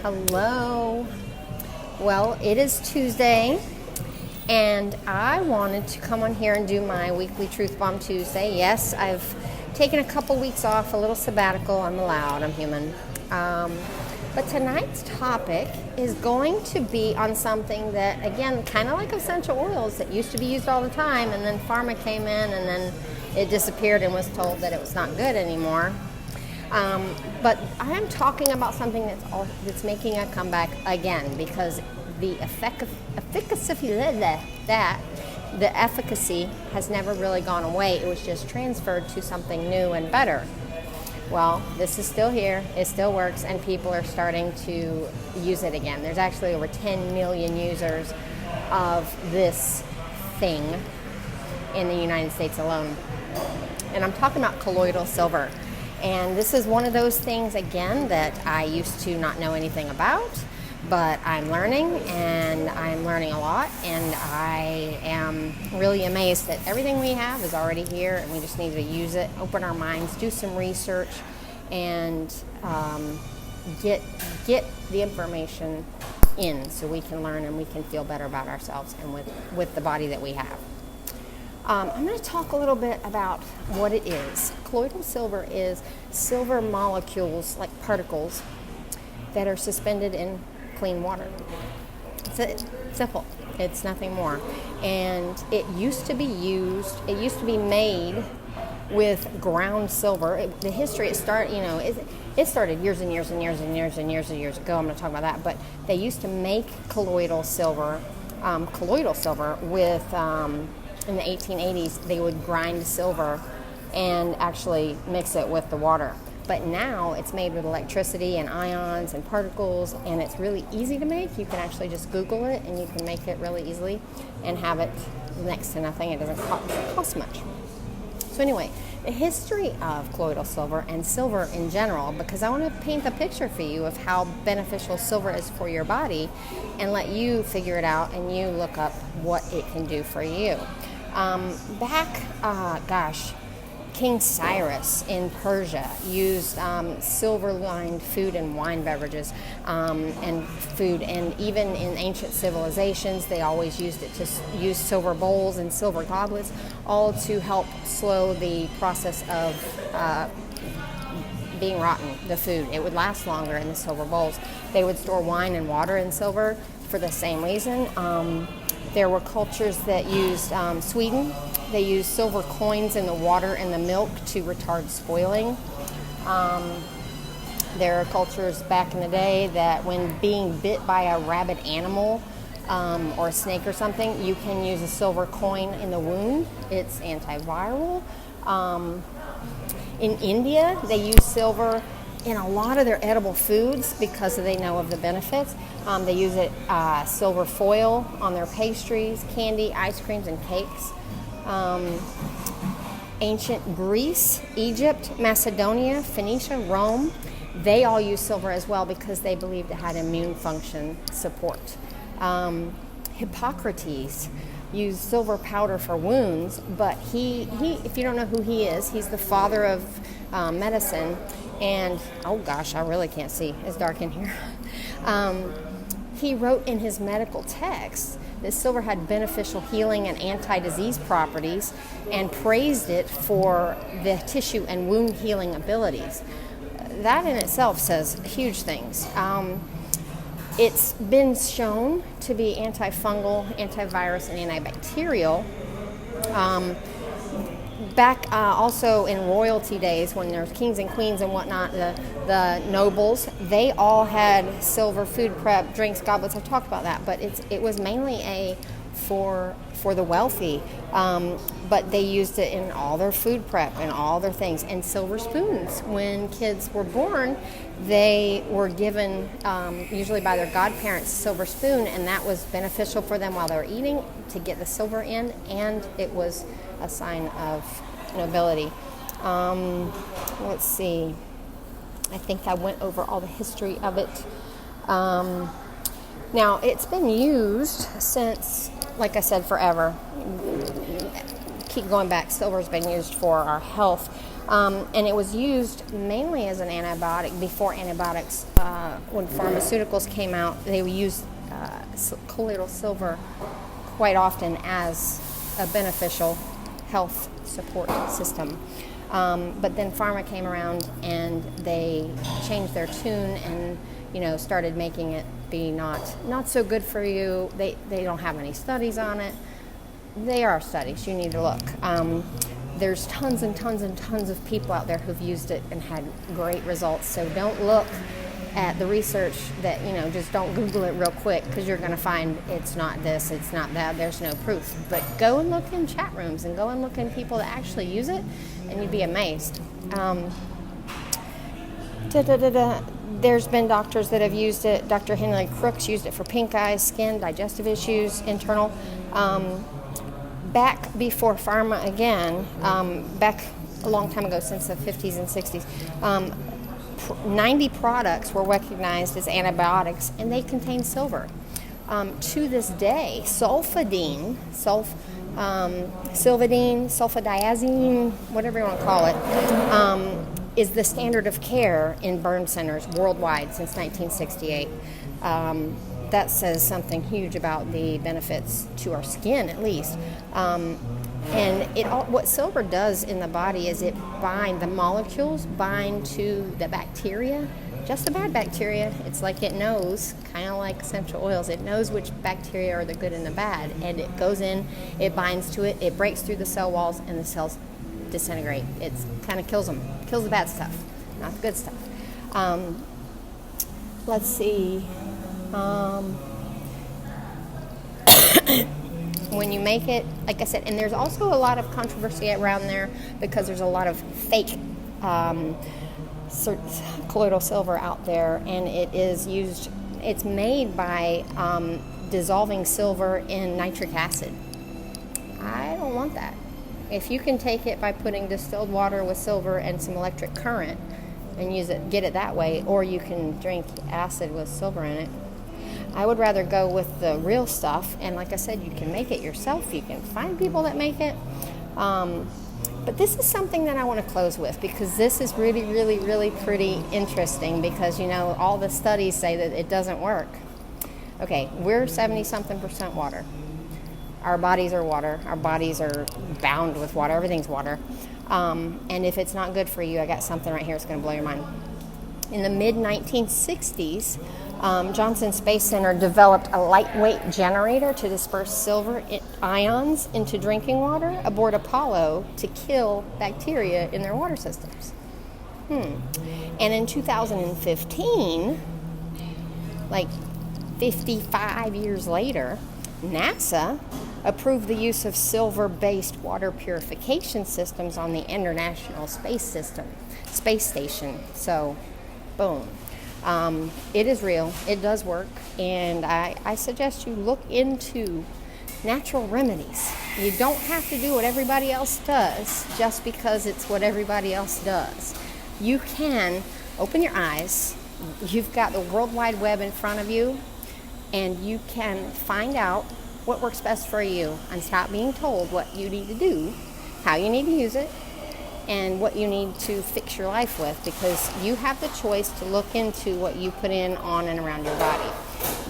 Hello. Well, it is Tuesday, and I wanted to come on here and do my weekly Truth Bomb Tuesday. Yes, I've taken a couple weeks off, a little sabbatical. I'm allowed, I'm human. But tonight's topic is going to be on something that, again, kind of like essential oils that used to be used all the time, and then pharma came in, and then it disappeared and was told that it was not good anymore. But I am talking about something that's making a comeback again, because the efficacy has never really gone away. It was just transferred to something new and better. Well, this is still here, it still works, and people are starting to use it again. There's actually over 10 million users of this thing in the United States alone. And I'm talking about colloidal silver. And this is one of those things, again, that I used to not know anything about, but I'm learning, and I'm learning a lot, and I am really amazed that everything we have is already here, and we just need to use it, open our minds, do some research, and get the information in so we can learn and we can feel better about ourselves and with the body that we have. I'm going to talk a little bit about what it is. Colloidal silver is silver molecules, like particles, that are suspended in clean water. It's simple. It's nothing more. And it used to be made with ground silver. The history, it started years and years and years and years and years and years ago. I'm going to talk about that. But they used to make colloidal silver with... in the 1880s, they would grind silver and actually mix it with the water. But now it's made with electricity and ions and particles, and it's really easy to make. You can actually just Google it, and you can make it really easily and have it next to nothing. It doesn't cost much. So anyway, the history of colloidal silver and silver in general, because I want to paint the picture for you of how beneficial silver is for your body and let you figure it out and you look up what it can do for you. King Cyrus in Persia used silver-lined food and wine beverages and food, and even in ancient civilizations, they always used it to use silver bowls and silver goblets, all to help slow the process of being rotten, the food. It would last longer in the silver bowls. They would store wine and water in silver for the same reason. There were cultures that used Sweden. They used silver coins in the water and the milk to retard spoiling. There are cultures back in the day that when being bit by a rabid animal or a snake or something, you can use a silver coin in the wound. It's antiviral. In India, they use silver in a lot of their edible foods because they know of the benefits. They use it silver foil on their pastries, candy, ice creams, and cakes. Ancient Greece, Egypt, Macedonia, Phoenicia, Rome, they all use silver as well because they believed it had immune function support. Hippocrates used silver powder for wounds, but he if you don't know who he is, he's the father of medicine. And, oh gosh, I really can't see. It's dark in here. He wrote in his medical texts that silver had beneficial healing and anti-disease properties and praised it for the tissue and wound healing abilities. That in itself says huge things. It's been shown to be antifungal, antivirus, and antibacterial. Back also in royalty days, when there's kings and queens and whatnot, the nobles, they all had silver food prep, drinks, goblets. I've talked about that, but it was mainly for the wealthy. But they used it in all their food prep and all their things. And silver spoons. When kids were born, they were given, usually by their godparents, a silver spoon, and that was beneficial for them while they were eating to get the silver in, and it was a sign of nobility. Let's see. I think I went over all the history of it. Now, it's been used since, like I said, forever. Keep going back. Silver's been used for our health. And it was used mainly as an antibiotic before antibiotics. When pharmaceuticals came out, they used colloidal silver quite often as a beneficial health support system. But then pharma came around and they changed their tune and started making it be not so good for you. They don't have any studies on it. They are studies. You need to look. There's tons and tons and tons of people out there who've used it and had great results. So don't look at the research that, just don't Google it real quick, because you're going to find it's not this, it's not that, there's no proof. But go and look in chat rooms and go and look in people that actually use it, and you'd be amazed. There's been doctors that have used it. Dr. Henry Crooks used it for pink eye, skin, digestive issues, internal. Back before pharma again, back a long time ago, since the 50s and 60s, 90 products were recognized as antibiotics, and they contain silver. To this day, sulfidine, sulfadiazine, whatever you want to call it, is the standard of care in burn centers worldwide since 1968. That says something huge about the benefits to our skin, at least. And what silver does in the body is the molecules bind to the bacteria, just the bad bacteria. It's like it knows, kind of like essential oils, it knows which bacteria are the good and the bad, and it goes in, it binds to it, it breaks through the cell walls, and the cells disintegrate. It kind of kills them, kills the bad stuff, not the good stuff. Let's see. When you make it, like I said, and there's also a lot of controversy around there because there's a lot of fake colloidal silver out there, and it is used, it's made by dissolving silver in nitric acid. I don't want that. If you can take it by putting distilled water with silver and some electric current and get it that way, or you can drink acid with silver in it, I would rather go with the real stuff. And like I said, you can make it yourself. You can find people that make it. But this is something that I want to close with, because this is really, really, really pretty interesting, because, all the studies say that it doesn't work. Okay, we're 70-something% water. Our bodies are water. Our bodies are bound with water. Everything's water. And if it's not good for you, I got something right here that's going to blow your mind. In the mid-1960s, Johnson Space Center developed a lightweight generator to disperse silver ions into drinking water aboard Apollo to kill bacteria in their water systems. And in 2015, like 55 years later, NASA approved the use of silver-based water purification systems on the International Space Station. So, boom. It is real. It does work. And I suggest you look into natural remedies. You don't have to do what everybody else does just because it's what everybody else does. You can open your eyes. You've got the World Wide Web in front of you, and you can find out what works best for you and stop being told what you need to do, how you need to use it, and what you need to fix your life with, because you have the choice to look into what you put in, on, and around your body.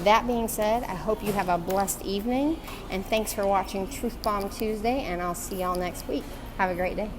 That being said, I hope you have a blessed evening, and thanks for watching Truth Bomb Tuesday, and I'll see y'all next week. Have a great day.